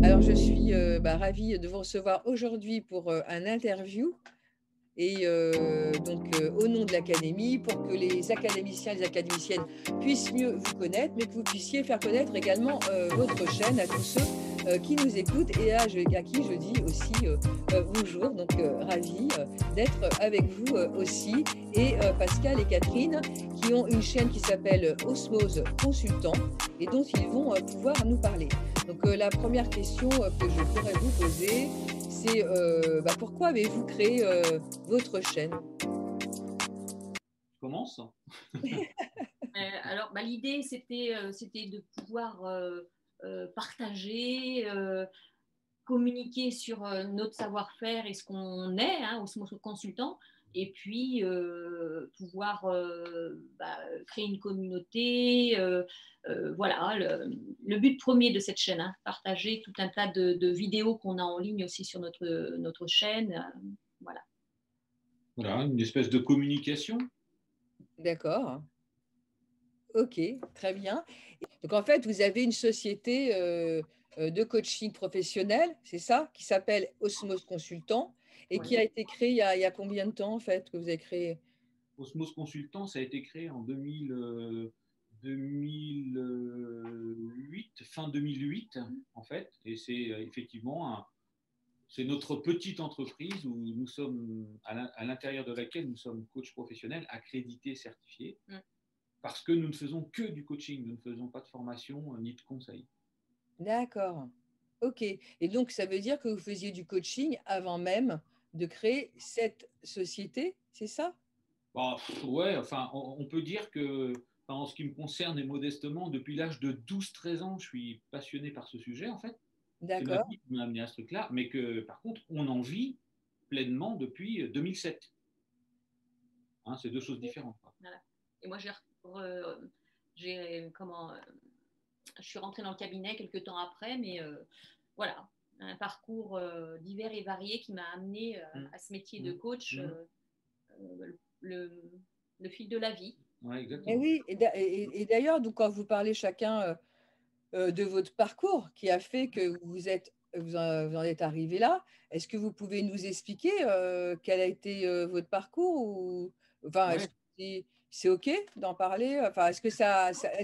Alors, je suis ravie de vous recevoir aujourd'hui pour un interview. Et au nom de l'Académie, pour que les académiciens et les académiciennes puissent mieux vous connaître, mais que vous puissiez faire connaître également votre chaîne à tous ceux qui nous écoutent et à qui je dis aussi bonjour. Donc, ravie d'être avec vous aussi. Et Pascal et Catherine, qui ont une chaîne qui s'appelle Osmose Consultant et dont ils vont pouvoir nous parler. Donc, la première question que je pourrais vous poser, c'est pourquoi avez-vous créé votre chaîne? Je commence. Alors, l'idée, c'était de pouvoir partager, communiquer sur notre savoir-faire et ce qu'on est, hein, au consultant, et puis pouvoir créer une communauté. Voilà, le but premier de cette chaîne, hein, partager tout un tas de vidéos qu'on a en ligne aussi sur notre chaîne. Voilà. Voilà, une espèce de communication. D'accord. Ok, très bien. Donc en fait, vous avez une société de coaching professionnel, c'est ça, qui s'appelle Osmose Consultant et qui Ouais. a été créée il y a combien de temps en fait que vous avez créé? Osmose Consultant, ça a été créé en 2008, fin 2008 en fait, et c'est effectivement c'est notre petite entreprise où nous sommes à l'intérieur de laquelle nous sommes coachs professionnels accrédités, certifiés, parce que nous ne faisons que du coaching, nous ne faisons pas de formation ni de conseil. D'accord. Ok. Et donc ça veut dire que vous faisiez du coaching avant même de créer cette société, c'est ça? Bah, ouais, enfin, on peut dire que, enfin, en ce qui me concerne et modestement, depuis l'âge de 12-13 ans, je suis passionné par ce sujet, en fait. C'est ma D'accord. vie qui m'a amené à ce truc-là, mais que, par contre, on en vit pleinement depuis 2007. Hein, c'est deux choses différentes, quoi. Voilà. Et moi, comment, je suis rentrée dans le cabinet quelques temps après, mais voilà, un parcours divers et varié qui m'a amené à ce métier de coach, le, le fil de la vie. Ouais, Et exactement. oui, et d'ailleurs, donc, quand vous parlez chacun de votre parcours qui a fait que vous en êtes arrivé là, est-ce que vous pouvez nous expliquer quel a été votre parcours ou, enfin, est-ce Ouais. que c'est OK d'en parler? Enfin, est-ce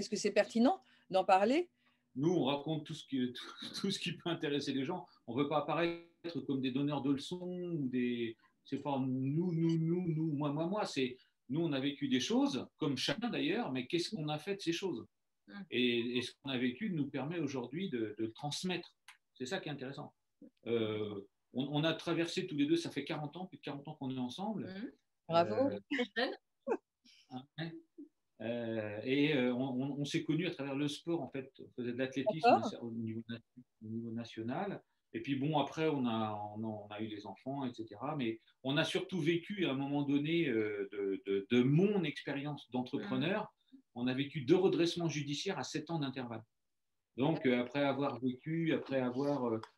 que c'est pertinent d'en parler? Nous, on raconte tout ce qui peut intéresser les gens. On ne veut pas apparaître comme des donneurs de leçons ou des. C'est pas nous, moi. C'est nous, on a vécu des choses, comme chacun d'ailleurs, mais qu'est-ce qu'on a fait de ces choses? Et ce qu'on a vécu nous permet aujourd'hui de le transmettre. C'est ça qui est intéressant. On a traversé tous les deux, ça fait 40 ans, plus de 40 ans qu'on est ensemble. Bravo. Hein, on s'est connus à travers le sport, en fait. On faisait de l'athlétisme D'accord. au niveau national. Et puis bon, après, on a eu des enfants, etc. Mais on a surtout vécu à un moment donné de mon expérience d'entrepreneur. On a vécu 2 redressements judiciaires à 7 ans d'intervalle. Donc, après avoir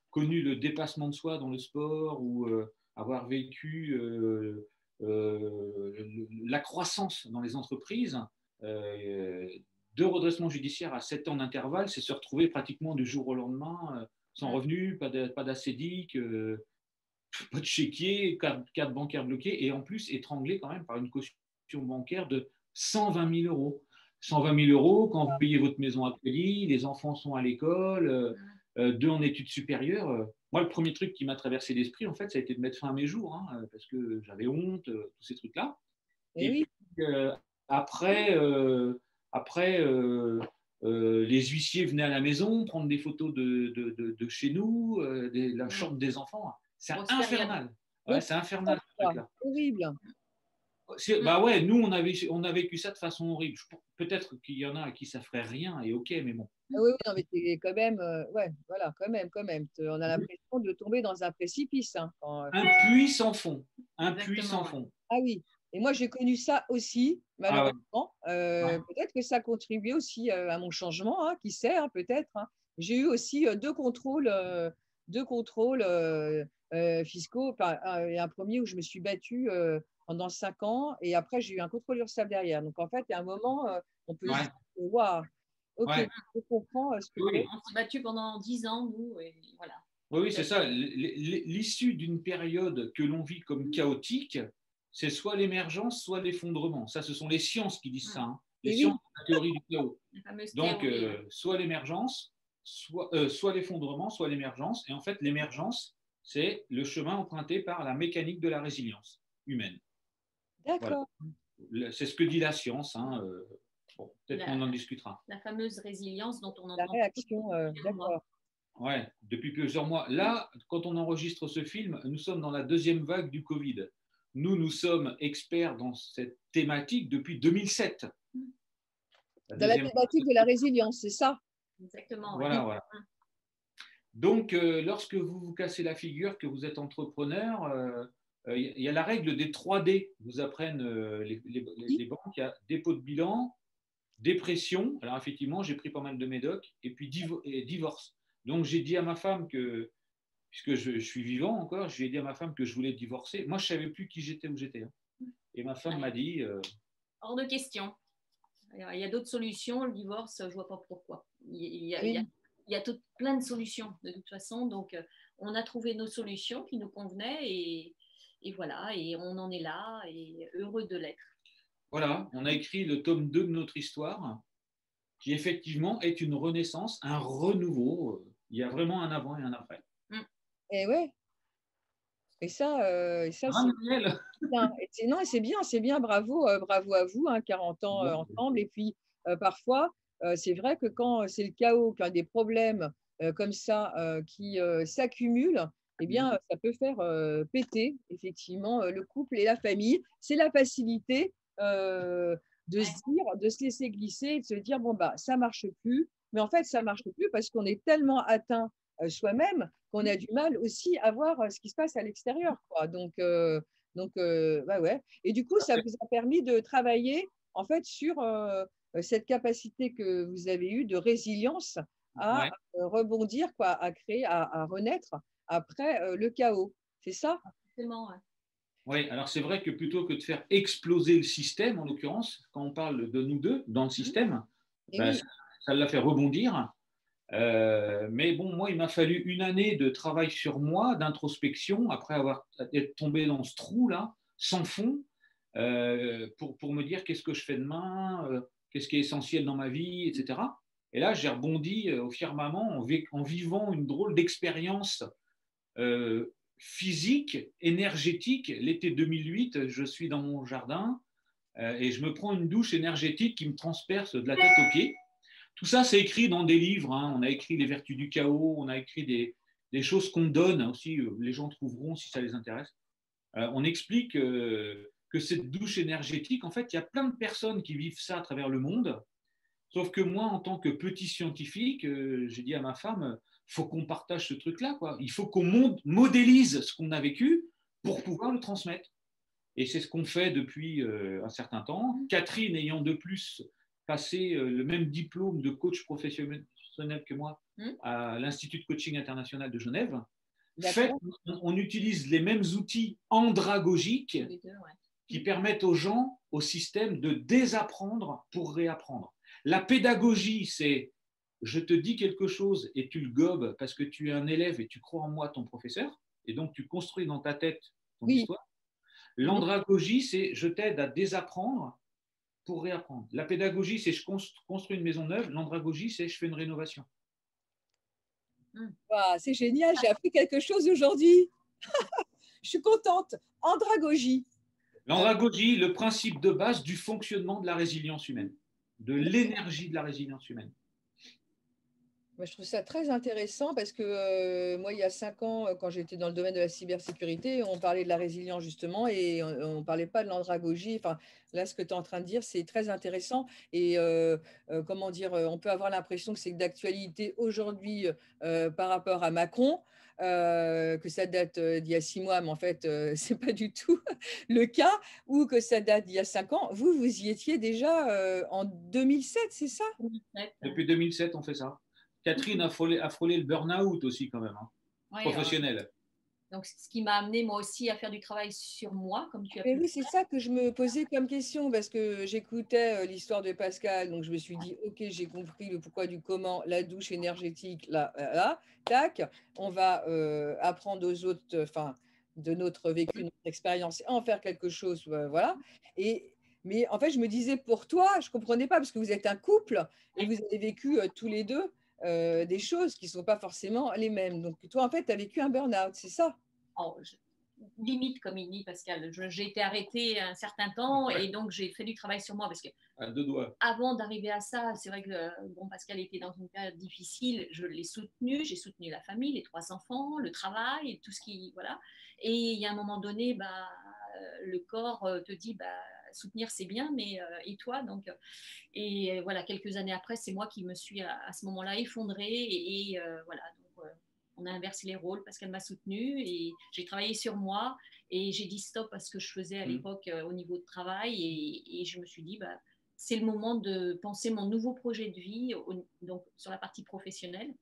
connu le dépassement de soi dans le sport ou avoir vécu la croissance dans les entreprises, euh, 2 redressements judiciaires à 7 ans d'intervalle, c'est se retrouver pratiquement du jour au lendemain sans revenu, pas d'acédique, pas de chéquier, carte bancaire bloquée et en plus étranglé quand même par une caution bancaire de 120 000 euros. 120 000 euros, quand vous payez votre maison à crédit, les enfants sont à l'école, deux en études supérieures. Moi, le premier truc qui m'a traversé l'esprit, en fait, ça a été de mettre fin à mes jours, hein, parce que j'avais honte, tous ces trucs-là. Et Et puis, oui. après, après les huissiers venaient à la maison prendre des photos de chez nous, la chambre des enfants. C'est infernal. Ouais, Donc, c'est infernal ce ça, truc-là. horrible. Bah ouais, nous on a vécu ça de façon horrible. Peut-être qu'il y en a à qui ça ferait rien et ok, mais bon. Ah oui, oui, non, mais c'est quand même, ouais, voilà, quand même, quand même. On a l'impression de tomber dans un précipice, hein, Un puits sans fond. Un puits sans Exactement, ouais. fond. Ah oui, et moi j'ai connu ça aussi, Ah ouais. malheureusement. Ouais. Peut-être que ça a contribué aussi à mon changement, hein, qui sait, hein, peut-être, hein. J'ai eu aussi deux contrôles fiscaux, enfin, et un premier où je me suis battue pendant 5 ans, et après j'ai eu un contrôle URSSAF derrière. Donc en fait, il y a un moment, on peut se Ouais. dire, waouh, Ok, Ouais. je comprends ce que Oui, On s'est battu pendant 10 ans, nous, et voilà. oui, c'est ça. L'issue d'une période que l'on vit comme chaotique, c'est soit l'émergence, soit l'effondrement. Ça, ce sont les sciences qui disent ça, hein. Les Et sciences oui, de la théorie du chaos. La fameuse Donc, théorie. soit l'émergence, soit l'effondrement, soit l'émergence. Et en fait, l'émergence, c'est le chemin emprunté par la mécanique de la résilience humaine. Voilà. d'accord. C'est ce que dit la science, hein. Bon, peut-être qu'on en discutera. La fameuse résilience dont on La entend réaction, depuis un mois. d'accord. Ouais, depuis plusieurs mois. Là, quand on enregistre ce film, nous sommes dans la deuxième vague du Covid. Nous sommes experts dans cette thématique depuis 2007. La Dans la deuxième thématique de la résilience, c'est ça? Exactement. Voilà, voilà. Donc, lorsque vous vous cassez la figure, que vous êtes entrepreneur, il y a la règle des 3D. Vous apprennent les banques. Il y a dépôt de bilan, dépression. Alors, effectivement, j'ai pris pas mal de médocs. Et puis, divorce. Donc, j'ai dit à ma femme que, puisque je suis vivant encore, j'ai dit à ma femme que je voulais divorcer. Moi, je ne savais plus qui j'étais, où j'étais, hein. Et ma femme m'a dit… Hors de question. Il y a d'autres solutions. Le divorce, je ne vois pas pourquoi. Il y a plein de solutions, de toute façon. Donc, on a trouvé nos solutions qui nous convenaient et voilà. Et on en est là et heureux de l'être. Voilà, on a écrit le tome 2 de notre histoire, qui effectivement est une renaissance, un renouveau. Il y a vraiment un avant et un après. Et ouais. Et ça, Ah, c'est Muriel. bien. Non, c'est bien, bravo, bravo à vous, hein, 40 ans ensemble. Et puis, parfois, c'est vrai que quand c'est le chaos, quand il y a des problèmes comme ça qui s'accumulent, eh bien, ça peut faire péter, effectivement, le couple et la famille. C'est la facilité de se dire, de se laisser glisser et de se dire, bon, bah, ça marche plus. Mais en fait, ça marche plus parce qu'on est tellement atteint soi-même qu'on a du mal aussi à voir ce qui se passe à l'extérieur, quoi. Donc, bah ouais. Et du coup, ça vous a permis de travailler en fait sur cette capacité que vous avez eue de résilience à Ouais. rebondir, quoi, à créer, à renaître après le chaos. C'est ça? Forcément, ouais. Oui, alors c'est vrai que plutôt que de faire exploser le système, en l'occurrence, quand on parle de nous deux dans le système, Et ben, oui, ça l'a fait rebondir. Mais bon, moi, il m'a fallu une année de travail sur moi, d'introspection, après avoir été tombé dans ce trou-là, sans fond, pour me dire qu'est-ce que je fais demain, qu'est-ce qui est essentiel dans ma vie, etc. Et là, j'ai rebondi au firmament en vivant une drôle d'expérience physique, énergétique. L'été 2008, je suis dans mon jardin et je me prends une douche énergétique qui me transperce de la tête aux pieds. Tout ça, c'est écrit dans des livres, hein. On a écrit Les Vertus du Chaos, on a écrit des choses qu'on donne aussi, les gens trouveront si ça les intéresse. On explique que cette douche énergétique, en fait, il y a plein de personnes qui vivent ça à travers le monde. Sauf que moi, en tant que petit scientifique, j'ai dit à ma femme, il faut qu'on partage ce truc-là, quoi. Il faut qu'on modélise ce qu'on a vécu pour pouvoir le transmettre. Et c'est ce qu'on fait depuis un certain temps. Catherine, ayant de plus passé le même diplôme de coach professionnel que moi à l'Institut de coaching international de Genève, fait, on utilise les mêmes outils andragogiques qui permettent aux gens, au système, de désapprendre pour réapprendre. La pédagogie, c'est je te dis quelque chose et tu le gobes parce que tu es un élève et tu crois en moi, ton professeur, et donc tu construis dans ta tête ton histoire. L'andragogie, c'est je t'aide à désapprendre pour réapprendre. La pédagogie, c'est je construis une maison neuve. L'andragogie, c'est je fais une rénovation. Wow, c'est génial, j'ai appris quelque chose aujourd'hui. Je suis contente. Andragogie. L'andragogie, le principe de base du fonctionnement de la résilience humaine, de l'énergie de la résilience humaine. Moi, je trouve ça très intéressant parce que moi, il y a 5 ans, quand j'étais dans le domaine de la cybersécurité, on parlait de la résilience justement et on ne parlait pas de l'andragogie. Enfin, là, ce que tu es en train de dire, c'est très intéressant. Et comment dire, on peut avoir l'impression que c'est d'actualité aujourd'hui par rapport à Macron, que ça date d'il y a 6 mois, mais en fait, ce n'est pas du tout le cas, ou que ça date d'il y a 5 ans. Vous, vous y étiez déjà en 2007, c'est ça? Depuis 2007, on fait ça. Catherine a frôlé le burn-out aussi quand même, hein, professionnel. Donc, ce qui m'a amené moi aussi à faire du travail sur moi, comme tu as Mais pu le oui, c'est ça que je me posais comme question parce que j'écoutais l'histoire de Pascal, donc je me suis dit, ok, j'ai compris le pourquoi du comment, la douche énergétique, là, là, tac, on va apprendre aux autres, enfin, de notre vécu, notre expérience, et en faire quelque chose, voilà. Et, mais en fait, je me disais, pour toi, je ne comprenais pas parce que vous êtes un couple et vous avez vécu tous les deux des choses qui ne sont pas forcément les mêmes. Donc, toi, en fait, tu as vécu un burn-out, c'est ça? oh, limite, comme il dit Pascal. J'ai été arrêtée un certain temps Ouais. et donc j'ai fait du travail sur moi parce que À deux doigts. avant d'arriver à ça, c'est vrai que bon, Pascal était dans une période difficile. Je l'ai soutenu, j'ai soutenu la famille, les 3 enfants, le travail, tout ce qui voilà. Et il y a un moment donné, bah, le corps te dit bah, soutenir c'est bien, mais et toi donc et voilà, quelques années après, c'est moi qui me suis à ce moment-là effondrée et voilà. Donc, on a inversé les rôles parce qu'elle m'a soutenue et j'ai travaillé sur moi et j'ai dit stop à ce que je faisais à l'époque au niveau de travail et je me suis dit bah, c'est le moment de penser mon nouveau projet de vie donc sur la partie professionnelle.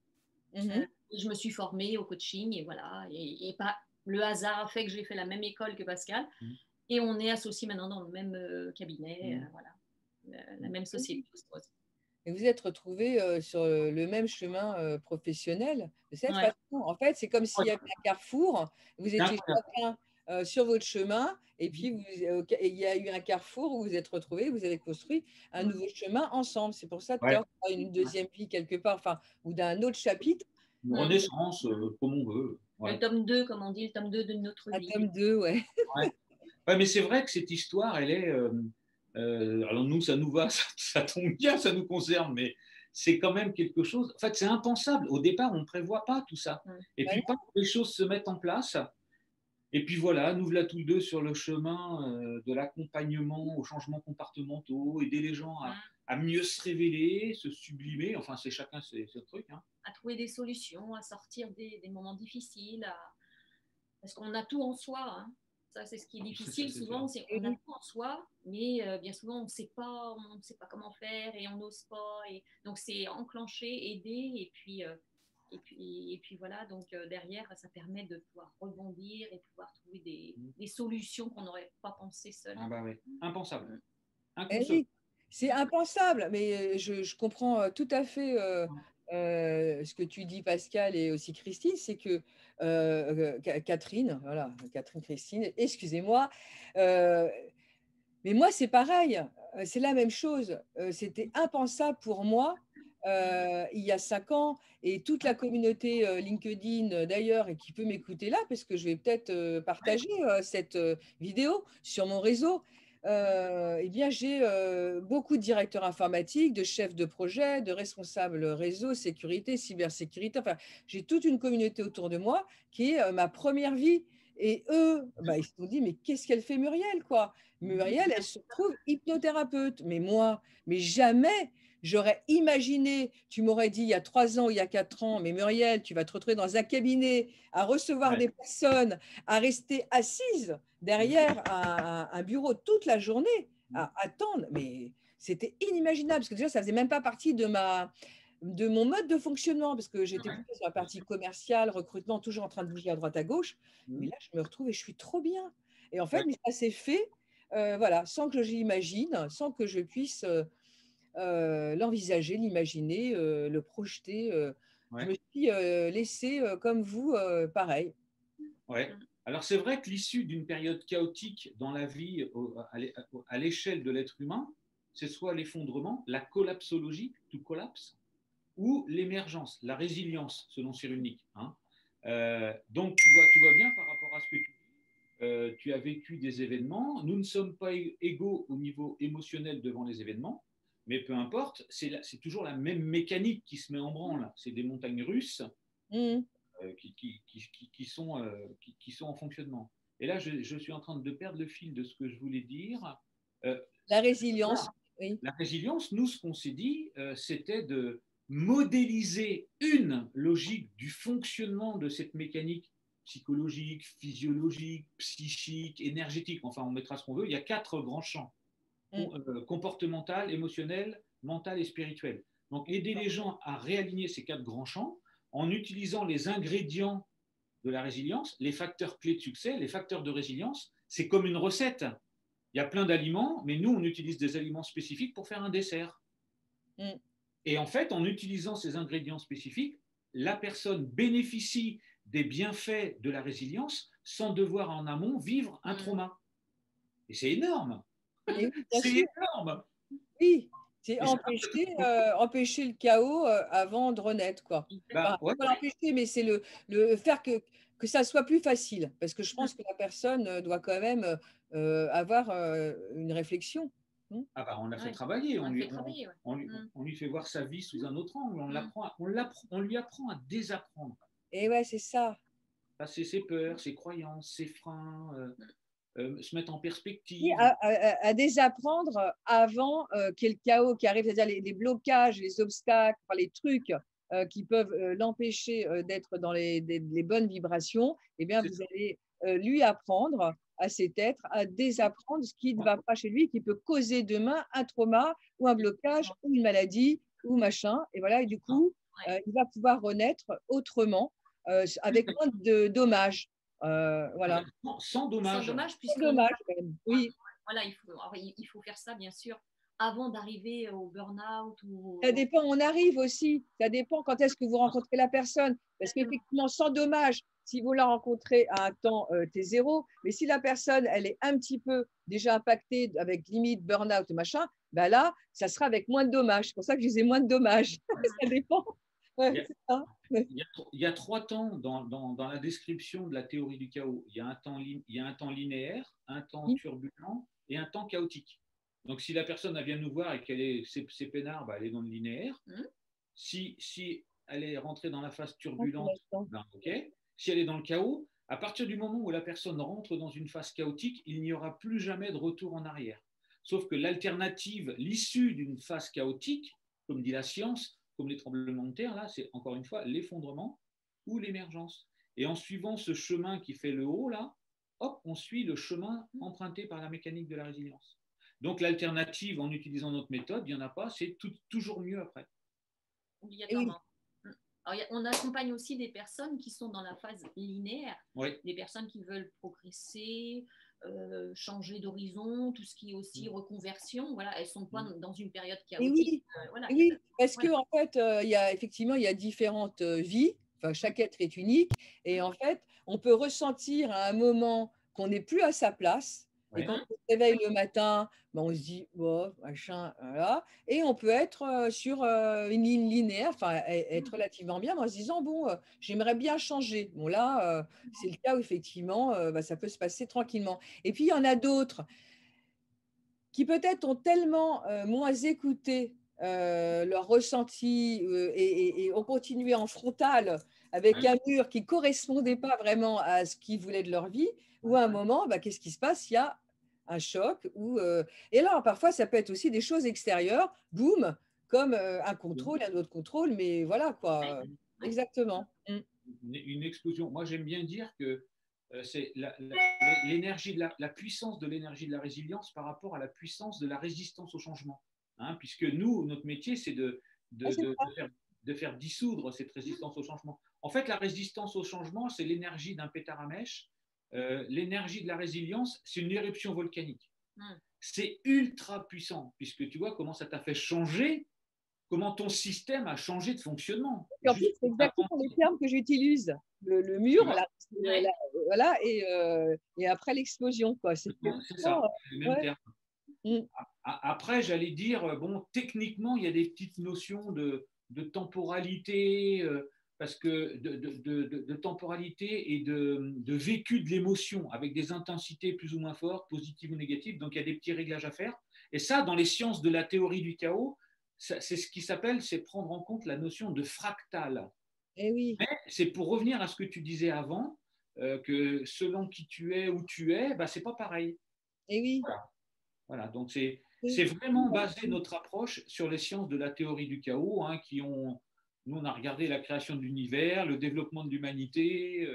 Je me suis formée au coaching et voilà et pas le hasard a fait que j'ai fait la même école que Pascal et on est associés maintenant dans le même cabinet voilà la même société. Et vous êtes retrouvés sur le même chemin professionnel de cette Ouais. façon. En fait, c'est comme s'il y avait un carrefour, vous étiez chacun sur votre chemin, et puis il y a eu un carrefour où vous êtes retrouvés, vous avez construit un nouveau chemin ensemble. C'est pour ça que Ouais. tu as une deuxième vie quelque part, enfin, ou d'un autre chapitre. Une renaissance, comme on veut. Ouais. Le tome 2, comme on dit, le tome 2 de notre Un vie. tome 2, ouais. Ouais. Ouais, mais c'est vrai que cette histoire, elle est. Alors nous, ça nous va, ça tombe bien, ça nous concerne, mais c'est quand même quelque chose. En fait, c'est impensable. Au départ, on ne prévoit pas tout ça. Et Bah puis, quand les choses se mettent en place, et puis voilà, nous voilà tous deux sur le chemin de l'accompagnement aux changements comportementaux, aider les gens à mieux se révéler, se sublimer. Enfin, c'est chacun ses trucs. Hein. À trouver des solutions, à sortir des moments difficiles, parce qu'on a tout en soi. Hein. Ça, c'est ce qui est difficile souvent, c'est qu'on a tout en soi, mais bien souvent, on ne sait pas comment faire et on n'ose pas. Et donc, c'est enclencher, aider, et puis voilà, donc derrière, ça permet de pouvoir rebondir et pouvoir trouver des solutions qu'on n'aurait pas pensé seul. Ah bah oui, impensable. oui, c'est impensable, mais je comprends tout à fait ce que tu dis, Pascal, et aussi Christine, c'est que Catherine, voilà, Catherine, Christine, excusez-moi, mais moi c'est pareil, c'est la même chose. C'était impensable pour moi il y a 5 ans, et toute la communauté LinkedIn d'ailleurs, et qui peut m'écouter là, parce que je vais peut-être partager cette vidéo sur mon réseau. Eh bien, j'ai beaucoup de directeurs informatiques, de chefs de projet, de responsables réseau, sécurité, cybersécurité. Enfin, j'ai toute une communauté autour de moi qui est ma première vie. Et eux, bah, ils se sont dit, mais qu'est-ce qu'elle fait, Muriel, quoi? Muriel, elle se trouve hypnothérapeute. Mais moi, mais jamais j'aurais imaginé, tu m'aurais dit il y a 3 ans, il y a 4 ans, mais Muriel, tu vas te retrouver dans un cabinet à recevoir des personnes, à rester assise derrière un bureau toute la journée, à attendre. Mais c'était inimaginable, parce que déjà, ça ne faisait même pas partie de mon mode de fonctionnement, parce que j'étais plutôt sur la partie commerciale, recrutement, toujours en train de bouger à droite à gauche. Mais là, je me retrouve et je suis trop bien. Et en fait, mais ça s'est fait, voilà, sans que je l'imagine, sans que je puisse l'envisager, l'imaginer, le projeter. Je me suis laissée, comme vous, pareil. Ouais. Alors c'est vrai que l'issue d'une période chaotique dans la vie à l'échelle de l'être humain, c'est soit l'effondrement, la collapsologie, to collapse, ou l'émergence, la résilience, selon Cyrulnik. Hein. Donc tu vois bien par rapport à ce que tu as vécu des événements. Nous ne sommes pas égaux au niveau émotionnel devant les événements, mais peu importe, c'est toujours la même mécanique qui se met en branle. C'est des montagnes russes qui sont en fonctionnement. Et là, je suis en train de perdre le fil de ce que je voulais dire. La résilience, oui. La résilience, nous, ce qu'on s'est dit, c'était de modéliser une logique du fonctionnement de cette mécanique psychologique, physiologique, psychique, énergétique, enfin on mettra ce qu'on veut, il y a 4 grands champs, comportemental, émotionnel, mental et spirituel. Donc aider les gens à réaligner ces 4 grands champs en utilisant les ingrédients de la résilience, les facteurs clés de succès, les facteurs de résilience, c'est comme une recette. Il y a plein d'aliments, mais nous, on utilise des aliments spécifiques pour faire un dessert. Mm. Et en fait, en utilisant ces ingrédients spécifiques, la personne bénéficie des bienfaits de la résilience sans devoir en amont vivre un trauma. Et c'est énorme. C'est énorme. Oui, c'est empêcher le chaos avant de renaître, quoi. Pas l'empêcher, mais c'est le faire que ça soit plus facile. Parce que je pense que la personne doit quand même avoir une réflexion. Ah bah, on l'a fait travailler, on lui fait voir sa vie sous un autre angle, on lui apprend à désapprendre. Et ouais, c'est ça. Passer ses peurs, ses croyances, ses freins, se mettre en perspective. À désapprendre avant qu'il y ait le chaos qui arrive, c'est-à-dire les blocages, les obstacles, les trucs qui peuvent l'empêcher d'être dans les bonnes vibrations, eh bien, vous allez lui apprendre à cet être à désapprendre ce qui ne va pas chez lui, qui peut causer demain un trauma ou un blocage ou une maladie ou machin. Et voilà, et du coup, il va pouvoir renaître autrement avec moins de dommages. Voilà. Sans dommage. Sans dommage, oui. Voilà, il faut faire ça, bien sûr, avant d'arriver au burn-out. Ça dépend, on arrive aussi. Ça dépend quand est-ce que vous rencontrez la personne. Parce qu'effectivement, sans dommage, si vous la rencontrez à un temps T0, mais si la personne, elle est un petit peu déjà impactée avec limite burn-out, machin, ben là, ça sera avec moins de dommages. C'est pour ça que je disais moins de dommages. Ça dépend. Ouais, il y a 3 temps dans la description de la théorie du chaos. Il y a un temps linéaire, un temps turbulent et un temps chaotique. Donc, si la personne vient nous voir et qu'elle est peinard, bah, elle est dans le linéaire. Si elle est rentrée dans la phase turbulente, ben, ok. Si elle est dans le chaos, à partir du moment où la personne rentre dans une phase chaotique, il n'y aura plus jamais de retour en arrière. Sauf que l'alternative, l'issue d'une phase chaotique, comme dit la science, comme les tremblements de terre, là, c'est encore une fois l'effondrement ou l'émergence. Et en suivant ce chemin qui fait le haut, là, hop, on suit le chemin emprunté par la mécanique de la résilience. Donc l'alternative, en utilisant notre méthode, il n'y en a pas, c'est toujours mieux après. Obligatoirement. Alors, on accompagne aussi des personnes qui sont dans la phase linéaire, des personnes qui veulent progresser, changer d'horizon, tout ce qui est aussi reconversion. Voilà, elles ne sont pas dans une période chaotique. Oui, parce qu'en fait, il y a différentes vies. Enfin, chaque être est unique. Et en fait, on peut ressentir à un moment qu'on n'est plus à sa place. Et quand on se réveille le matin, ben on se dit, oh, machin, voilà. Et on peut être sur une ligne linéaire, enfin, être relativement bien, en se disant, bon, j'aimerais bien changer. Bon, là, c'est le cas où effectivement, ça peut se passer tranquillement. Et puis, il y en a d'autres qui peut-être ont tellement moins écouté leur ressenti et ont continué en frontal avec un mur qui ne correspondait pas vraiment à ce qu'ils voulaient de leur vie, ou à un moment, qu'est-ce qui se passe? Il y a un choc. Et alors, parfois, ça peut être aussi des choses extérieures, boum, comme un contrôle, un autre contrôle, mais voilà, quoi. Exactement. Une explosion. Moi, j'aime bien dire que c'est l'énergie, la puissance de l'énergie de la résilience par rapport à la puissance de la résistance au changement. Puisque nous, notre métier, c'est de faire dissoudre cette résistance au changement. En fait, la résistance au changement, c'est l'énergie d'un pétard à mèche. L'énergie de la résilience, c'est une éruption volcanique. C'est ultra puissant, puisque tu vois comment ça t'a fait changer, comment ton système a changé de fonctionnement. Et en plus, c'est exactement les termes que j'utilise. Le mur, voilà, et après l'explosion, quoi. C'est ça, c'est le même terme. Après, j'allais dire, bon, techniquement, il y a des petites notions de temporalité, parce que de temporalité et de vécu de l'émotion, avec des intensités plus ou moins fortes, positives ou négatives. Donc, il y a des petits réglages à faire. Et ça, dans les sciences de la théorie du chaos, c'est ce qui s'appelle, c'est prendre en compte la notion de fractal. Et oui. Mais c'est pour revenir à ce que tu disais avant, que selon qui tu es, où tu es, c'est pas pareil. Et oui. Voilà. Donc c'est vraiment basé notre approche sur les sciences de la théorie du chaos, nous on a regardé la création de l'univers, le développement de l'humanité,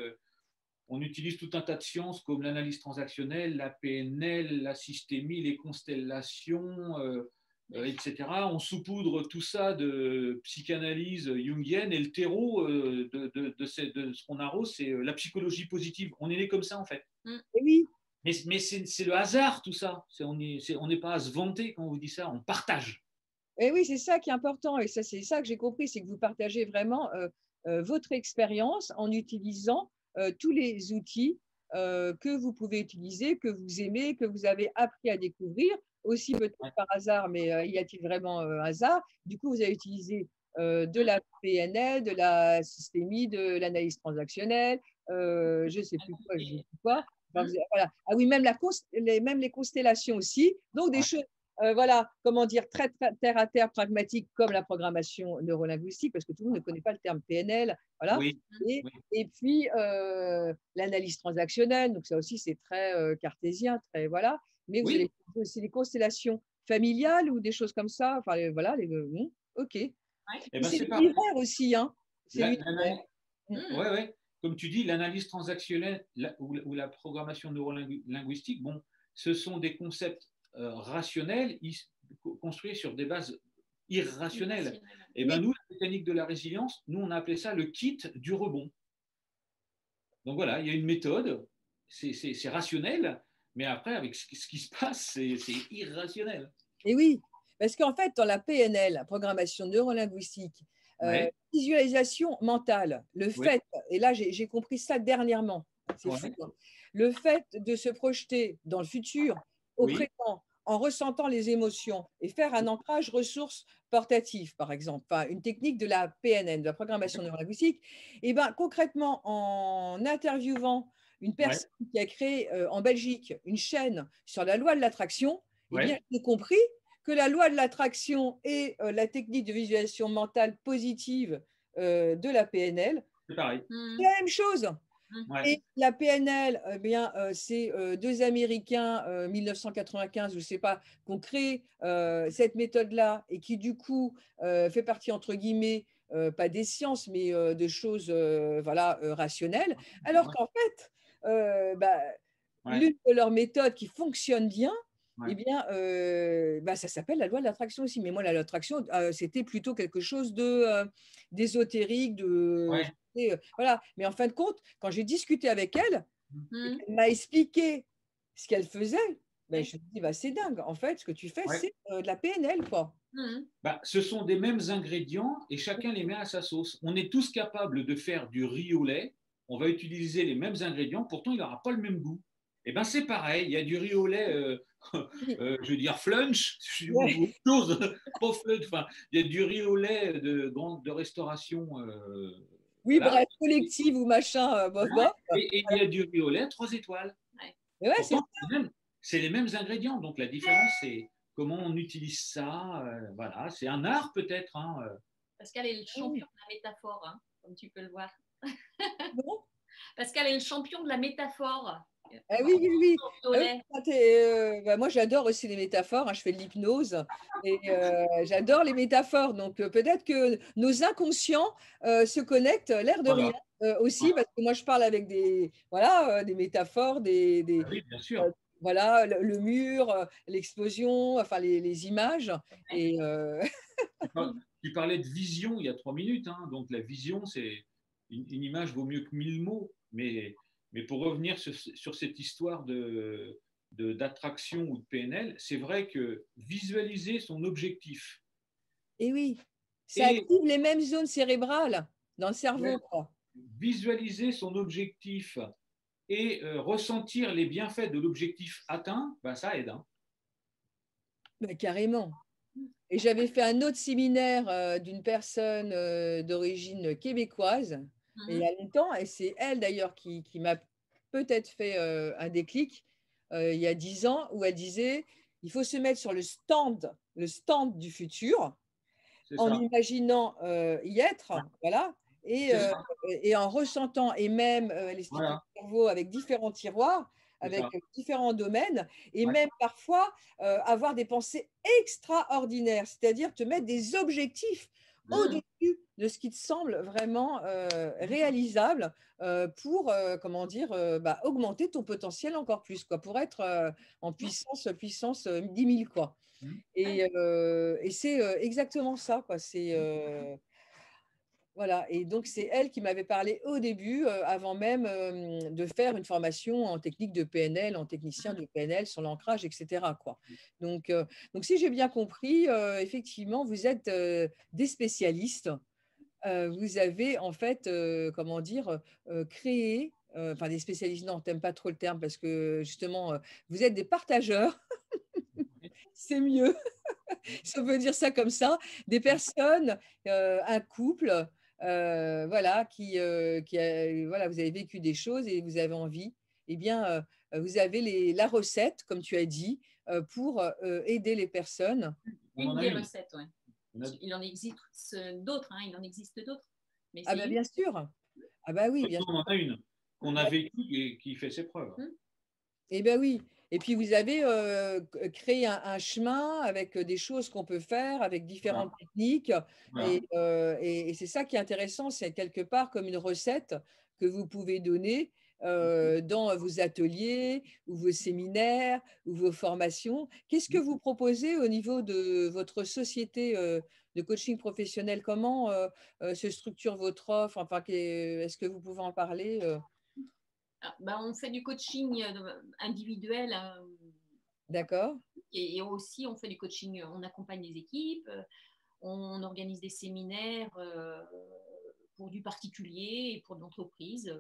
on utilise tout un tas de sciences comme l'analyse transactionnelle, la PNL, la systémie, les constellations, etc. On saupoudre tout ça de psychanalyse jungienne et le terreau de ce qu'on arrose, c'est la psychologie positive. On est né comme ça, en fait. Et oui. Mais c'est le hasard, tout ça. On n'est pas à se vanter quand on vous dit ça, on partage. Et oui, c'est ça qui est important. Et ça, c'est ça que j'ai compris, c'est que vous partagez vraiment votre expérience en utilisant tous les outils que vous pouvez utiliser, que vous aimez, que vous avez appris à découvrir, aussi peut-être par hasard, mais y a-t-il vraiment hasard? Du coup, vous avez utilisé de la PNL, de la systémie, de l'analyse transactionnelle, je ne sais plus quoi, je sais plus quoi. Enfin, voilà. Ah oui, même, même les constellations aussi. Donc, des choses, voilà, comment dire, très, très terre à terre, pragmatiques, comme la programmation neurolinguistique, parce que tout le monde ne connaît pas le terme PNL. Voilà. Oui, et, oui. et puis, l'analyse transactionnelle, donc ça aussi, c'est très cartésien, très, voilà. Mais vous Oui. allez faire aussi les constellations familiales ou des choses comme ça. Enfin, voilà, OK. Ouais. Ben, c'est l'univers aussi, hein. C'est ouais. Comme tu dis, l'analyse transactionnelle ou la programmation neurolinguistique, bon, ce sont des concepts rationnels construits sur des bases irrationnelles. Et ben nous, la mécanique de la résilience, nous, on a appelé ça le kit du rebond. Donc voilà, il y a une méthode, c'est rationnel, mais après, avec ce qui se passe, c'est irrationnel. Et oui, parce qu'en fait, dans la PNL, la programmation neurolinguistique, visualisation mentale, le fait, et là j'ai compris ça dernièrement, c'est fou, hein, le fait de se projeter dans le futur, au présent, en ressentant les émotions et faire un ancrage ressources portatif, par exemple, enfin, une technique de la PNL, de la programmation neurolinguistique, et ben concrètement, en interviewant une personne qui a créé en Belgique une chaîne sur la loi de l'attraction, eh bien, j'ai compris que la loi de l'attraction et la technique de visualisation mentale positive de la PNL, c'est pareil. C'est la même chose. Et la PNL, c'est deux Américains, 1995, je ne sais pas, qui ont créé cette méthode-là et qui, du coup, fait partie, entre guillemets, pas des sciences, mais de choses voilà, rationnelles. Alors qu'en fait, l'une de leurs méthodes qui fonctionne bien, eh bien, ça s'appelle la loi de l'attraction aussi. Mais moi, la loi de l'attraction, c'était plutôt quelque chose d'ésotérique, voilà. Mais en fin de compte, quand j'ai discuté avec elle, elle m'a expliqué ce qu'elle faisait. Je me dis, c'est dingue. En fait, ce que tu fais, c'est de la PNL, quoi. Ce sont des mêmes ingrédients et chacun les met à sa sauce. On est tous capables de faire du riz au lait. On va utiliser les mêmes ingrédients, pourtant il n'aura pas le même goût. Et ben c'est pareil, il y a du riz au lait, je veux dire flunch, chose, pas flunch, enfin, il y a du riz au lait de restauration. Oui, voilà. Bref, collective ou machin, bof. Et il y a du riz au lait 3 étoiles. Pourtant, c'est les mêmes ingrédients, donc la différence c'est comment on utilise ça. Voilà, c'est un art peut-être. Hein. Pascal est le champion de la métaphore, hein, comme tu peux le voir. Pascal est le champion de la métaphore. Ah oui. Moi, j'adore aussi les métaphores. Hein, je fais de l'hypnose et j'adore les métaphores. Donc, peut-être que nos inconscients se connectent, l'air de rien, aussi, parce que moi, je parle avec des métaphores, oui, bien sûr. Voilà, le mur, l'explosion, enfin, les images. Et, Tu parlais de vision il y a 3 minutes. Hein, donc, la vision, c'est une image vaut mieux que 1000 mots. Mais pour revenir sur cette histoire d'attraction ou de PNL, c'est vrai que visualiser son objectif. Et oui, ça active les mêmes zones cérébrales dans le cerveau. Visualiser son objectif et ressentir les bienfaits de l'objectif atteint, ça aide. Hein. Carrément. Et j'avais fait un autre séminaire d'une personne d'origine québécoise il y a longtemps, et c'est elle d'ailleurs qui m'a peut-être fait un déclic il y a 10 ans, où elle disait il faut se mettre sur le stand du futur, en imaginant y être, voilà, et en ressentant, et même elle explique le cerveau avec différents tiroirs, avec différents domaines, et même parfois avoir des pensées extraordinaires, c'est-à-dire te mettre des objectifs au-dessus de ce qui te semble vraiment réalisable pour, comment dire, augmenter ton potentiel encore plus, quoi, pour être en puissance 10 000, quoi. Et c'est exactement ça, quoi. Voilà, et donc c'est elle qui m'avait parlé au début, avant même de faire une formation en technique de PNL, en technicien de PNL sur l'ancrage, etc., quoi. Donc si j'ai bien compris, effectivement, vous êtes des spécialistes. Vous avez en fait, comment dire, créé, enfin des spécialistes, non, t'aimes pas trop le terme parce que justement, vous êtes des partageurs, c'est mieux, si on peut dire ça comme ça, des personnes, un couple, voilà, voilà, vous avez vécu des choses et vous avez envie, eh bien, vous avez la recette, comme tu as dit, pour aider les personnes. Une des recettes, oui. Il en existe d'autres, hein, il en existe d'autres. Mais Ah ben bien sûr. Ah bah oui, bien sûr. On en a une qu'on a vécue et qui fait ses preuves. Eh bien oui. Et puis vous avez créé un chemin avec des choses qu'on peut faire, avec différentes techniques. Voilà. Et c'est ça qui est intéressant, c'est quelque part comme une recette que vous pouvez donner dans vos ateliers ou vos séminaires ou vos formations. Qu'est-ce que vous proposez au niveau de votre société de coaching professionnel? Comment se structure votre offre? Enfin, est-ce que vous pouvez en parler on fait du coaching individuel. D'accord. Et aussi, on fait du coaching, on accompagne les équipes, on organise des séminaires pour du particulier et pour de l'entreprise.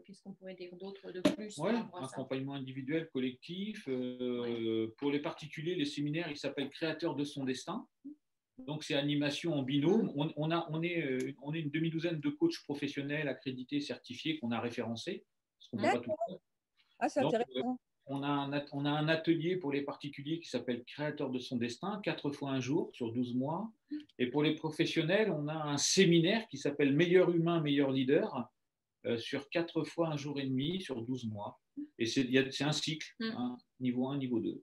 Qu'est-ce qu'on pourrait dire d'autre de plus? Accompagnement individuel, collectif. Pour les particuliers, les séminaires, ils s'appellent Créateur de son destin. Donc, c'est animation en binôme. On est une demi-douzaine de coachs professionnels accrédités, certifiés, qu'on a référencés. Ah, c'est intéressant. On a un atelier pour les particuliers qui s'appelle Créateur de son destin, 4 fois un jour sur 12 mois. Et pour les professionnels, on a un séminaire qui s'appelle Meilleur humain, meilleur leader, sur 4 fois un jour et demi sur 12 mois. Et c'est un cycle, niveau 1, niveau 2.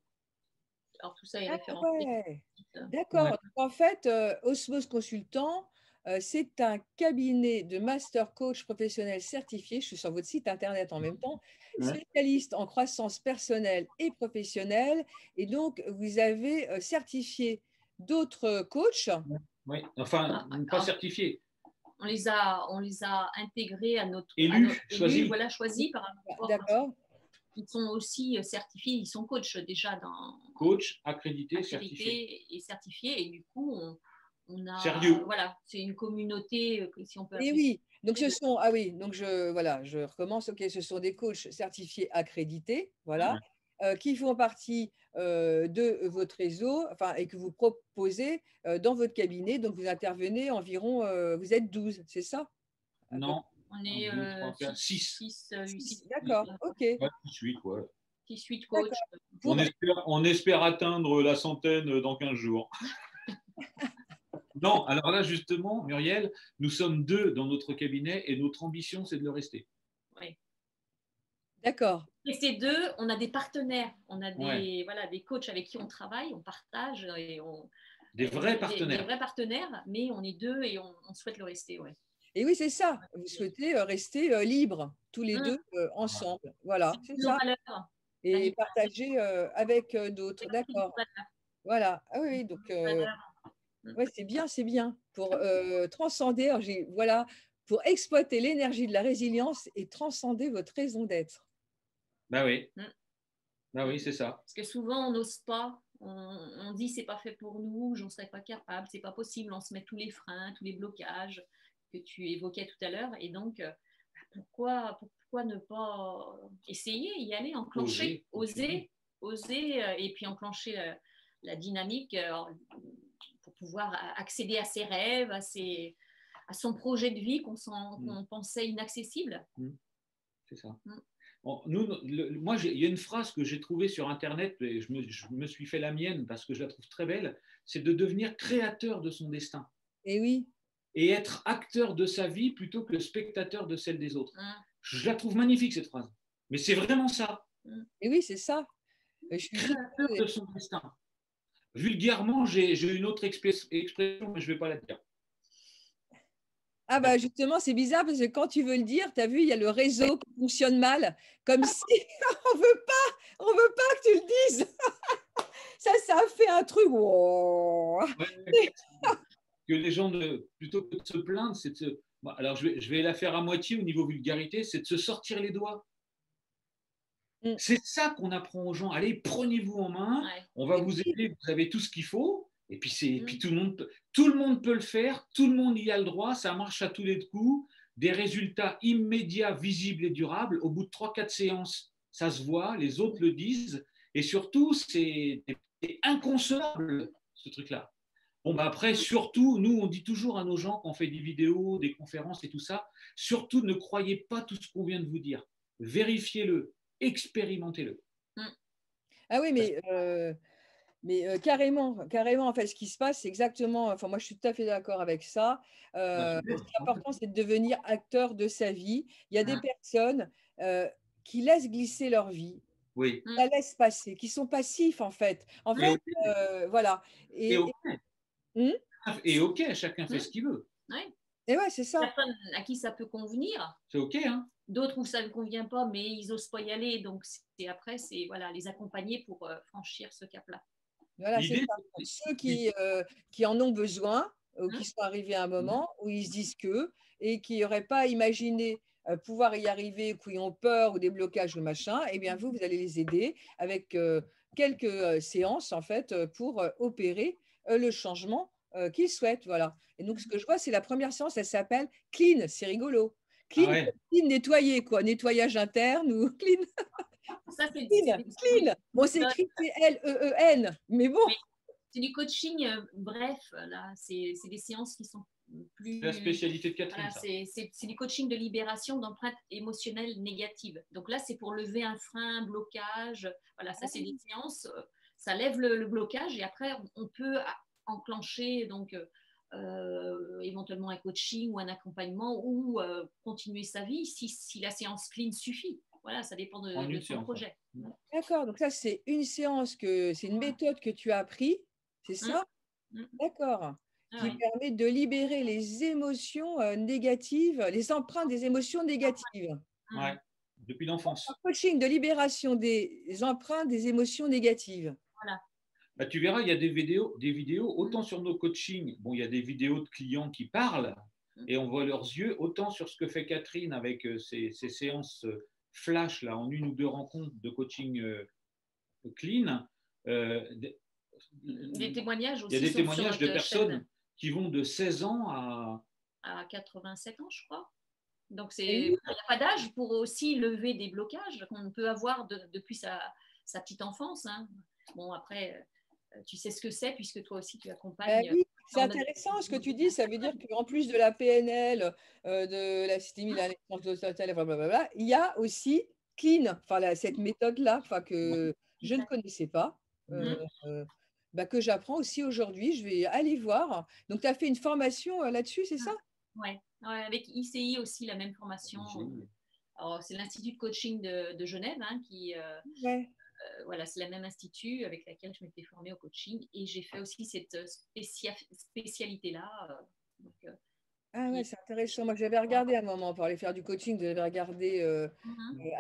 Alors, tout ça est référencé. Ouais. D'accord. Ouais. En fait, Osmose Consultant, c'est un cabinet de master coach professionnel certifié. Je suis sur votre site internet en même temps, spécialiste en croissance personnelle et professionnelle. Et donc, vous avez certifié d'autres coachs. Oui, enfin, pas certifiés. On les a intégrés à notre élus, choisis. Voilà, choisis par rapport. D'accord. Ils sont aussi certifiés, ils sont coachs déjà dans. Coach, accrédité, certifié. Et certifié. Et du coup, on a. Sérieux. Voilà, c'est une communauté, si on peut. Et oui, donc ce sont. Ah oui, donc je recommence. Ok, ce sont des coachs certifiés accrédités, voilà, qui font partie de votre réseau, enfin, et que vous proposez dans votre cabinet. Donc vous intervenez environ. Vous êtes 12, c'est ça? Non. On est 6. D'accord, ok. 6-8, ouais. 6-8 coachs. On espère atteindre la centaine dans 15 jours. Non, alors là, justement, Muriel, nous sommes 2 dans notre cabinet et notre ambition, c'est de le rester. Oui. D'accord. Rester 2, on a des partenaires, on a des coachs avec qui on travaille, on partage. Et des vrais partenaires. Des vrais partenaires, mais on est 2 et on souhaite le rester, ouais. Et oui, c'est ça. Vous souhaitez rester libres, tous les 2 ensemble. Voilà, c'est ça. Et partager avec d'autres. D'accord. Voilà. Ah oui, donc c'est bien, c'est bien. Pour transcender, voilà, pour exploiter l'énergie de la résilience et transcender votre raison d'être. Ben oui. Ben oui, c'est ça. Parce que souvent, on n'ose pas. On dit c'est pas fait pour nous, j'en serais pas capable, c'est pas possible. On se met tous les freins, tous les blocages que tu évoquais tout à l'heure. Et donc, pourquoi ne pas essayer, y aller, enclencher, oser et puis enclencher la dynamique pour pouvoir accéder à ses rêves, à son projet de vie qu'on pensait inaccessible. C'est ça. Bon, moi, il y a une phrase que j'ai trouvée sur Internet, et je me suis fait la mienne parce que je la trouve très belle, c'est de devenir créateur de son destin. Et oui. Et être acteur de sa vie plutôt que spectateur de celle des autres. Je la trouve magnifique, cette phrase. Mais c'est vraiment ça. Et oui, c'est ça. Je suis créateur de son destin. Vulgairement, j'ai une autre expression, mais je ne vais pas la dire. Ah bah justement, c'est bizarre parce que quand tu veux le dire, tu as vu, il y a le réseau qui fonctionne mal, comme si on veut pas que tu le dises. Ça a fait un truc. Wow. Ouais, que les gens, plutôt que de se plaindre, c'est de se... Bon, alors, je vais la faire à moitié au niveau vulgarité, c'est de se sortir les doigts. Mm. C'est ça qu'on apprend aux gens. Allez, prenez-vous en main, Ouais. on va Et vous puis, aider, vous avez tout ce qu'il faut. Et puis, puis Mm. tout le monde peut le faire, tout le monde y a le droit, ça marche à tous les coups. Des résultats immédiats, visibles et durables au bout de 3-4 séances. Ça se voit, les autres le disent. Et surtout, c'est inconcevable, ce truc-là. Bon, bah après, surtout, nous, on dit toujours à nos gens quand on fait des vidéos, des conférences et tout ça, surtout ne croyez pas tout ce qu'on vient de vous dire. Vérifiez-le, expérimentez-le. Mm. ah oui, mais carrément, carrément, en fait, ce qui se passe, c'est exactement, enfin, moi, je suis tout à fait d'accord avec ça. Ah, Ce super. qui est important, c'est de devenir acteur de sa vie. Il y a des Mm. personnes qui laissent glisser leur vie, Oui. Mm. la laissent passer, qui sont passifs, en fait. En Et fait, OK. voilà. Et Et, OK. hmm. Et OK, chacun fait Mm. ce qu'il veut. Ouais. Et ouais, c'est ça. Personne à qui ça peut convenir, C'est OK, hein? d'autres où ça ne convient pas, mais ils n'osent pas y aller. Donc, après, c'est voilà, les accompagner pour franchir ce cap-là. Voilà, c'est L'idée, ça. Pour ceux qui en ont besoin, ou qui Mm. sont arrivés à un moment où ils se disent que, et qui n'auraient pas imaginé pouvoir y arriver, ou qui ont peur ou des blocages ou machin, eh bien vous allez les aider avec quelques séances en fait pour opérer le changement qu'ils souhaitent. Voilà. Et donc ce que je vois, c'est la première séance, elle s'appelle Clean, c'est rigolo. ah Clean, ouais. clean, nettoyer, quoi, nettoyage interne ou clean. Ça, Clean, clean. Bon, c'est méthode. écrit Clean, mais bon. Oui, c'est du coaching bref. Là, c'est des séances qui sont C'est la plus. spécialité de Catherine, Voilà, ça. c'est du coaching de libération d'empreintes émotionnelles négatives. Donc là, c'est pour lever un frein, un blocage. Voilà, ça, c'est des séances. Ça lève le blocage et après, on peut enclencher donc éventuellement un coaching ou un accompagnement ou continuer sa vie si la séance clean suffit. Voilà, ça dépend En de une son séance. projet. D'accord, donc ça, c'est une séance c'est une méthode que tu as appris, c'est ça? Mm. D'accord, Ah qui ouais. permet de libérer les émotions négatives, les empreintes des émotions négatives. Ouais. Depuis Un l'enfance. coaching de libération des empreintes des émotions négatives. Voilà. Bah, tu verras, il y a des vidéos, autant sur nos coachings, bon, il y a des vidéos de clients qui parlent et on voit leurs yeux, autant sur ce que fait Catherine avec ses séances flash là, en une ou deux rencontres de coaching clean. Des témoignages Il y a aussi des sont sur témoignages de notre personnes chaîne qui vont de 16 ans à 87 ans, je crois. Donc, Et il n'y a pas d'âge pour aussi lever des blocages qu'on peut avoir depuis sa petite enfance. Hein. Bon, après, tu sais ce que c'est puisque toi aussi tu accompagnes. oui, c'est intéressant ce que tu dis. Ça veut dire qu'en plus de la PNL, de la systémie, la naissance totale, blablabla, il y a aussi Clean, enfin, cette méthode-là enfin, que je ne connaissais pas, Mm. que j'apprends aussi aujourd'hui. Je vais aller voir. Donc, tu as fait une formation là-dessus, c'est ça? Ouais. Ouais, avec ICI aussi, la même formation. Alors, c'est l'Institut de coaching de Genève hein, qui. Ouais. Voilà, c'est la même institut avec laquelle je m'étais formée au coaching et j'ai fait aussi cette spécialité-là. Ah ouais, c'est intéressant. Moi, j'avais regardé à un moment pour aller faire du coaching, j'avais regardé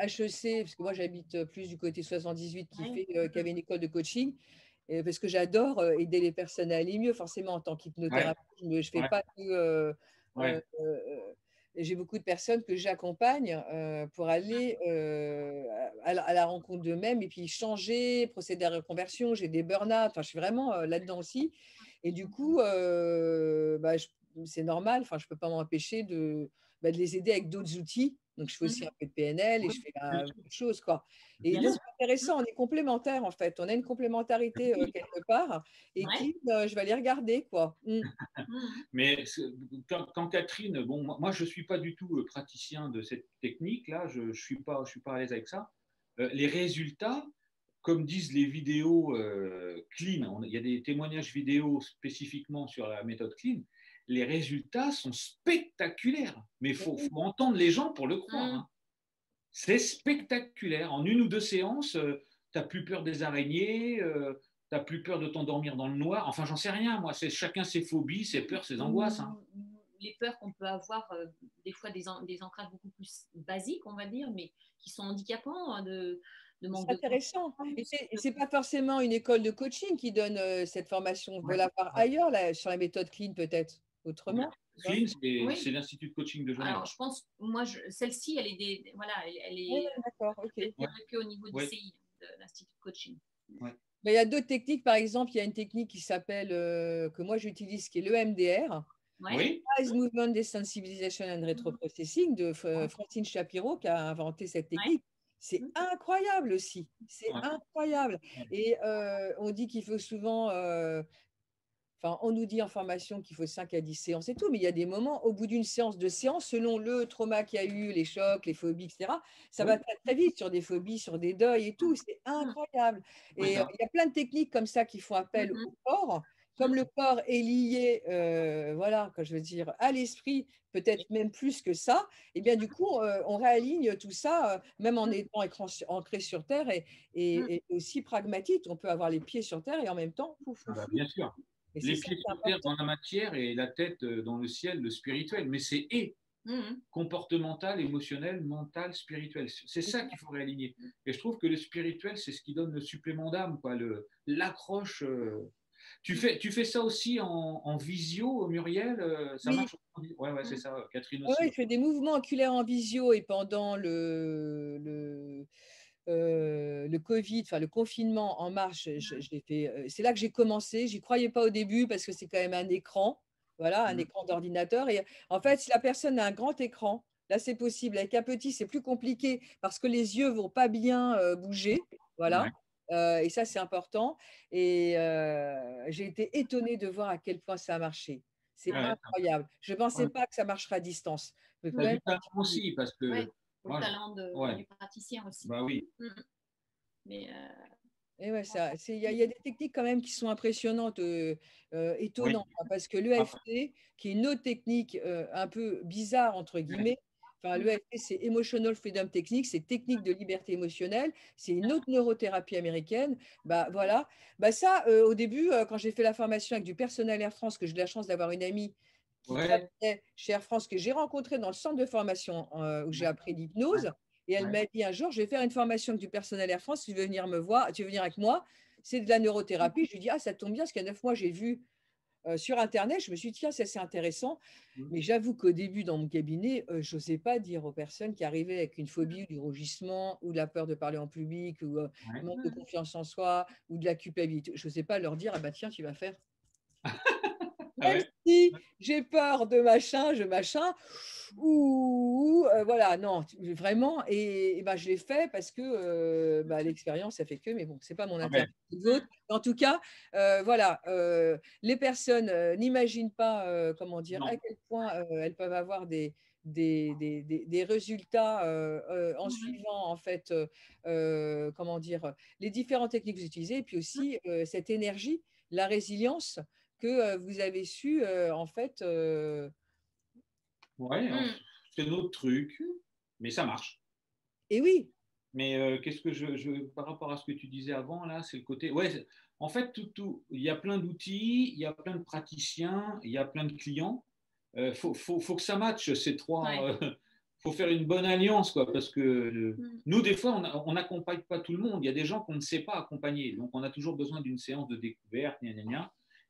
HEC, parce que moi, j'habite plus du côté 78 qui avait une école de coaching, parce que j'adore aider les personnes à aller mieux. Forcément, en tant Ouais, qu'hypnothérapeute, je ne fais ouais, pas que. ouais. J'ai beaucoup de personnes que j'accompagne pour aller à la rencontre d'eux-mêmes et puis changer, procéder à la reconversion. J'ai des burn-out, enfin, je suis vraiment là-dedans aussi. Et du coup, c'est normal, enfin, je ne peux pas m'empêcher de les aider avec d'autres outils. Donc, je fais aussi un peu de PNL et je fais beaucoup de choses, quoi. Et Bien donc, sûr. c'est intéressant, on est complémentaires, en fait. On a une complémentarité quelque part. Et Ouais. je vais aller regarder, quoi. Mais quand Catherine, bon, moi je ne suis pas du tout praticien de cette technique-là, je ne suis pas à l'aise avec ça. Les résultats, comme disent les vidéos clean, il y a des témoignages vidéo spécifiquement sur la méthode clean, les résultats sont spectaculaires. Mais il faut entendre les gens pour le croire. Hein. C'est spectaculaire. En une ou deux séances, tu n'as plus peur des araignées, tu n'as plus peur de t'endormir dans le noir. Enfin, j'en sais rien, moi. Chacun ses phobies, ses peurs, ses angoisses. Hein. les peurs qu'on peut avoir, des fois des ancrages beaucoup plus basiques, on va dire, mais qui sont handicapants, hein, de manque C'est de intéressant. Et confiance. c'est pas forcément une école de coaching qui donne cette formation. On peut la voir ailleurs, là, sur la méthode Clean, peut-être, autrement. Clean, Oui. c'est l'Institut de coaching de Genève. Alors, je pense, moi, celle-ci, elle est, voilà, elle est D'accord, ok. développée au niveau du CI, de l'Institut de coaching. Ouais. Mais il y a d'autres techniques, par exemple, il y a une technique qui s'appelle, que moi j'utilise, qui est l'EMDR, Oui. Eyes Movement Desensitization and Retroprocessing, de Francine Shapiro, qui a inventé cette technique. C'est incroyable aussi, c'est incroyable. Et on dit qu'il faut souvent, enfin, on nous dit en formation qu'il faut 5 à 10 séances et tout, mais il y a des moments, au bout d'une séance, selon le trauma qu'il y a eu, les chocs, les phobies, etc., ça va très, très vite sur des phobies, sur des deuils et tout. C'est incroyable. Et il y a plein de techniques comme ça qui font appel au corps. Comme le corps est lié, voilà, quand je veux dire, à l'esprit, peut-être même plus que ça, et bien du coup, on réaligne tout ça, même en étant ancré sur Terre et aussi pragmatique. On peut avoir les pieds sur Terre et en même temps, Bien sûr. Et les pieds sur terre dans la matière et la tête dans le ciel, le spirituel. Mais c'est comportemental, émotionnel, mental, spirituel. C'est ça qu'il faut réaligner. Et je trouve que le spirituel, c'est ce qui donne le supplément d'âme, l'accroche. Tu fais ça aussi en visio, Muriel? Ça marche? Ouais, c'est ça, Catherine aussi. Oui, je fais des mouvements oculaires en visio et pendant le Covid, enfin le confinement en mars, c'est là que j'ai commencé. J'y croyais pas au début parce que c'est quand même un écran, voilà, un écran d'ordinateur. Et en fait, si la personne a un grand écran, là c'est possible. Avec un petit, c'est plus compliqué parce que les yeux vont pas bien bouger, voilà. Et ça, c'est important. Et j'ai été étonnée de voir à quel point ça a marché. C'est incroyable. Je ne pensais pas que ça marcherait à distance. Du talent aussi, parce que... le talent du praticien aussi. Bah oui. Mais et ouais, il y a des techniques quand même qui sont impressionnantes, étonnantes, parce que l'EFT, qui est une autre technique un peu bizarre, entre guillemets, enfin, l'EFT, c'est Emotional Freedom Technique, c'est technique de liberté émotionnelle, c'est une autre neurothérapie américaine. Bah, voilà. Bah, ça, au début, quand j'ai fait la formation avec du personnel Air France, que j'ai eu la chance d'avoir une amie qui travaillait chez Air France, que j'ai rencontrée dans le centre de formation où j'ai appris l'hypnose. Et elle m'a dit un jour, je vais faire une formation avec du personnel Air France, tu veux venir me voir, tu veux venir avec moi, c'est de la neurothérapie. Je lui dis, ah, ça tombe bien, parce qu'il y a 9 mois, j'ai vu sur Internet, je me suis dit, tiens, c'est intéressant. Mais j'avoue qu'au début, dans mon cabinet, je n'osais pas dire aux personnes qui arrivaient avec une phobie ou du rougissement ou de la peur de parler en public ou manque de confiance en soi ou de la culpabilité. Je n'osais pas leur dire, ah bah tiens, tu vas faire. Même si j'ai peur de machin, voilà, non, vraiment, et ben, je l'ai fait parce que l'expérience a fait que, mais bon, c'est pas mon intérêt. En tout cas, voilà, les personnes n'imaginent pas, comment dire, à quel point elles peuvent avoir des résultats en suivant, en fait, comment dire, les différentes techniques que vous utilisez, et puis aussi cette énergie, la résilience que vous avez su, en fait. C'est notre truc, mais ça marche. Et oui. Mais qu'est-ce que par rapport à ce que tu disais avant, là, c'est le côté. Ouais, en fait, il y a plein d'outils, il y a plein de praticiens, il y a plein de clients. Faut que ça matche ces trois. Faut faire une bonne alliance, quoi, parce que nous, des fois, on n'accompagne pas tout le monde. Il y a des gens qu'on ne sait pas accompagner. Donc, on a toujours besoin d'une séance de découverte,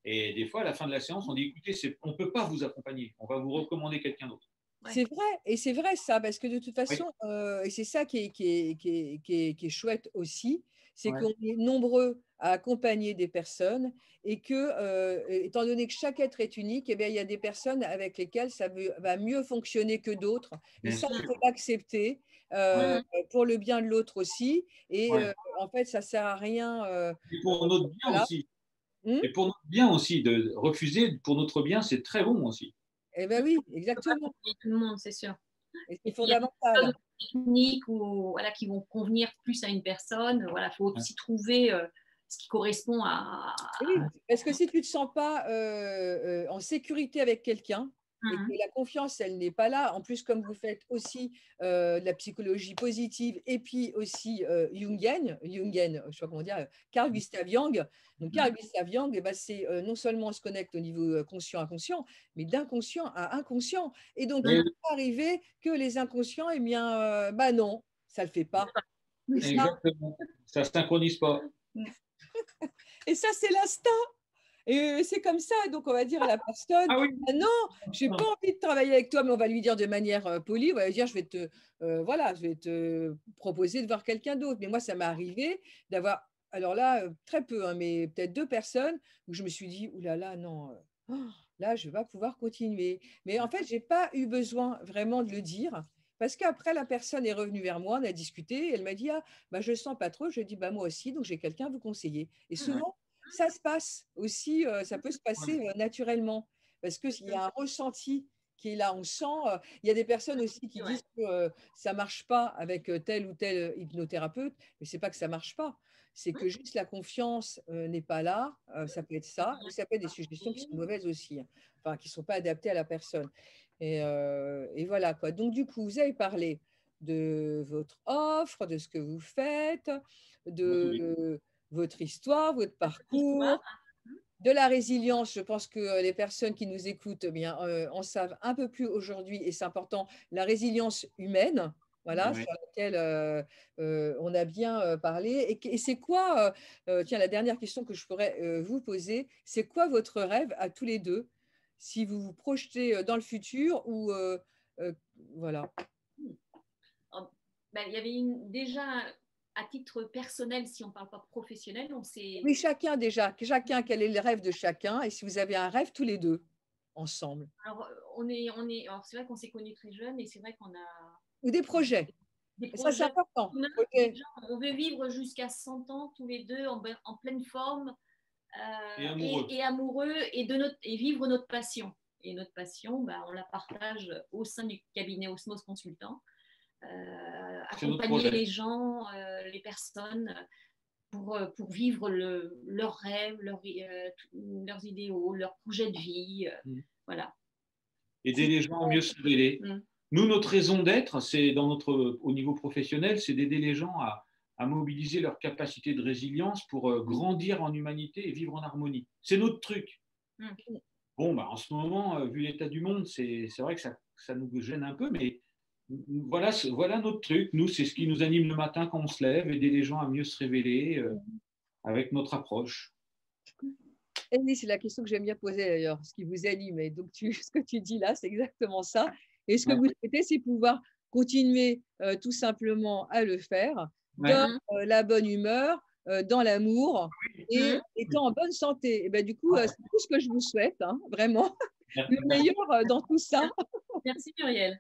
Et des fois, à la fin de la séance, on dit, écoutez, on ne peut pas vous accompagner. On va vous recommander quelqu'un d'autre. C'est vrai, et c'est vrai ça, parce que de toute façon, et c'est ça qui est chouette aussi, c'est qu'on est nombreux à accompagner des personnes et que, étant donné que chaque être est unique, eh bien, il y a des personnes avec lesquelles ça va mieux fonctionner que d'autres. Et ça, il faut l'accepter pour le bien de l'autre aussi. Et en fait, ça ne sert à rien. Et pour notre bien aussi. Et pour notre bien aussi, de refuser pour notre bien, c'est très bon aussi. Eh bien oui, exactement. Tout le monde, c'est sûr. Et c'est fondamental. Techniques qui vont convenir plus à une personne. Voilà, faut aussi trouver ce qui correspond à. Oui, parce que si tu ne te sens pas en sécurité avec quelqu'un, et que la confiance, elle n'est pas là. En plus, comme vous faites aussi de la psychologie positive et puis aussi jungienne, je ne sais pas comment dire, Carl Gustav Jung. Donc, Carl Gustav Jung, eh ben, c'est non seulement on se connecte au niveau conscient-inconscient, mais d'inconscient à inconscient. Et donc, il peut arriver que les inconscients, eh bien, bah non, ça ne le fait pas. Exactement. Ça ne se synchronise pas. Et ça, c'est l'instinct. Et c'est comme ça, donc on va dire à la personne, ah oui. ah non, je n'ai pas envie de travailler avec toi, mais on va lui dire de manière polie, on va lui dire, je vais te proposer de voir quelqu'un d'autre. Mais moi, ça m'est arrivé d'avoir, alors là, très peu, hein, mais peut-être 2 personnes où je me suis dit, oulala, non, là, je ne vais pas pouvoir continuer. Mais en fait, je n'ai pas eu besoin vraiment de le dire. Parce qu'après, la personne est revenue vers moi, on a discuté, elle m'a dit, ah, bah, je ne sens pas trop, je dis, bah, moi aussi, donc j'ai quelqu'un à vous conseiller. Et souvent, ça se passe aussi, ça peut se passer naturellement, parce qu'il y a un ressenti qui est là, on sent. Il y a des personnes aussi qui disent que ça ne marche pas avec tel ou tel hypnothérapeute, mais ce n'est pas que ça ne marche pas, c'est que juste la confiance n'est pas là, ça peut être ça, ou ça peut être des suggestions qui sont mauvaises aussi, enfin qui ne sont pas adaptées à la personne. Et voilà quoi. Donc du coup, vous avez parlé de votre offre, de ce que vous faites, de votre histoire, votre parcours, de la résilience. Je pense que les personnes qui nous écoutent en savent un peu plus aujourd'hui et c'est important, la résilience humaine, voilà, sur laquelle on a bien parlé. Et c'est quoi, tiens, la dernière question que je pourrais vous poser, c'est quoi votre rêve à tous les deux, si vous vous projetez dans le futur ou voilà. Il y avait déjà... À titre personnel, si on ne parle pas professionnel, on sait… Oui, chacun, quel est le rêve de chacun et si vous avez un rêve tous les deux, ensemble. Alors, c'est vrai qu'on s'est connus très jeunes et c'est vrai qu'on a… Ou des projets. Ça, c'est important. On veut vivre jusqu'à 100 ans tous les deux en pleine forme et amoureux et vivre notre passion. Et notre passion, on la partage au sein du cabinet Osmose Consultant. Accompagner les gens, les personnes pour vivre leurs rêves, leurs idéaux, leurs projets de vie. Voilà. Aider les gens à mieux se révéler. Nous, notre raison d'être, c'est au niveau professionnel, c'est d'aider les gens à mobiliser leur capacité de résilience pour grandir en humanité et vivre en harmonie. C'est notre truc. Bon, en ce moment, vu l'état du monde, c'est vrai que ça nous gêne un peu, mais voilà notre truc. Nous, c'est ce qui nous anime le matin quand on se lève, aider les gens à mieux se révéler avec notre approche. Et oui, c'est la question que j'aime bien poser d'ailleurs, ce qui vous anime. Et donc, ce que tu dis là, c'est exactement ça. Et ce que vous souhaitez, c'est pouvoir continuer tout simplement à le faire dans la bonne humeur, dans l'amour et étant en bonne santé. Et du coup, c'est tout ce que je vous souhaite, hein, vraiment, le meilleur dans tout ça. Merci Muriel.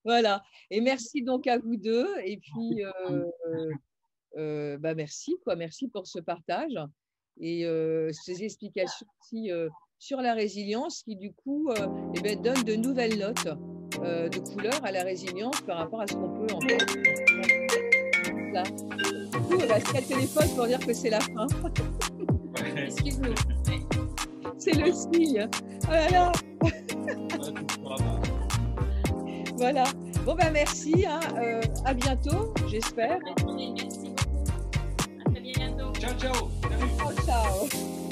Voilà, et merci donc à vous deux, et puis merci pour ce partage et ces explications aussi sur la résilience qui du coup donnent de nouvelles notes de couleur à la résilience par rapport à ce qu'on peut en faire. Là. Du coup, on va se le téléphone pour dire que c'est la fin. Excuse-nous. C'est le signe. Oh là là. Voilà. Bon, merci. À bientôt, j'espère. Merci beaucoup. À très bientôt. Ciao, ciao. Ciao, ciao.